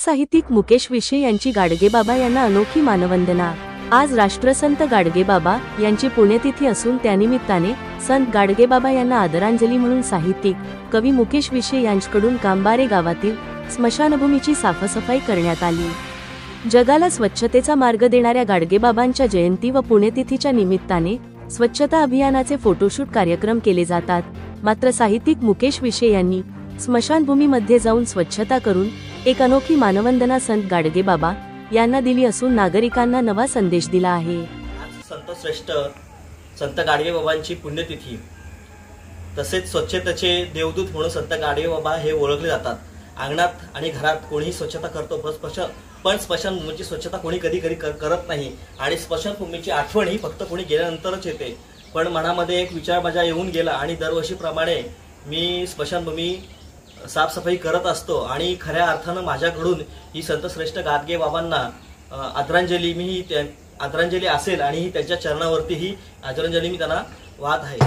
साहित्यिक मुकेश विशे यांची गाडगेबाबा यांना अनोखी मानवंदना। आज राष्ट्रसंत गाडगेबाबा यांची पुण्यतिथी असून त्यानिमित्ताने संत गाडगेबाबा यांना आदरांजली म्हणून साहित्यिक कवी मुकेश विशे यांच्याकडून कांबारे गावातील स्मशानभूमीची साफसफाई करण्यात आली। जगाला स्वच्छतेचा मार्ग देणाऱ्या गाडगेबाबांच्या जयंती व पुण्यतिथीच्या निमित्ताने स्वच्छता अभियानाचे फोटोशूट कार्यक्रम केले जातात। मात्र साहित्यिक मुकेश विशे यांनी स्मशानभूमीमध्ये जाऊन स्वच्छता करून एक अनोखी मानवंदना संत गाडगेबाबा यांना दिली असून नागरिकांना नवा संदेश दिला आहे। आज संत श्रेष्ठ संत गाडगेबाबांची पुण्यतिथी, तसेच स्वच्छतेचे देवदूत म्हणून संत गाडगेबाबा हे ओळखले जातात। अंगणात आणि घरात कोणीही स्वच्छता करतो, पण स्मशानभूमीची स्वच्छता कोणी कधी करत नाही आणि स्मशानभूमीची आठवण ही फक्त कोणी गेल्यानंतरच येते। पण मनामध्ये एक विचार माझ्या येऊन गेला आणि दरवर्षीप्रमाणे मी स्मशानभूमी साफसफाई करत असतो आणि खऱ्या अर्थानं माझ्याकडून ही संत श्रेष्ठ गाडगेबाबांना आदरांजली असेल आणि ही त्यांच्या चरणावरती ही आदरांजली मी त्यांना वाहत आहे।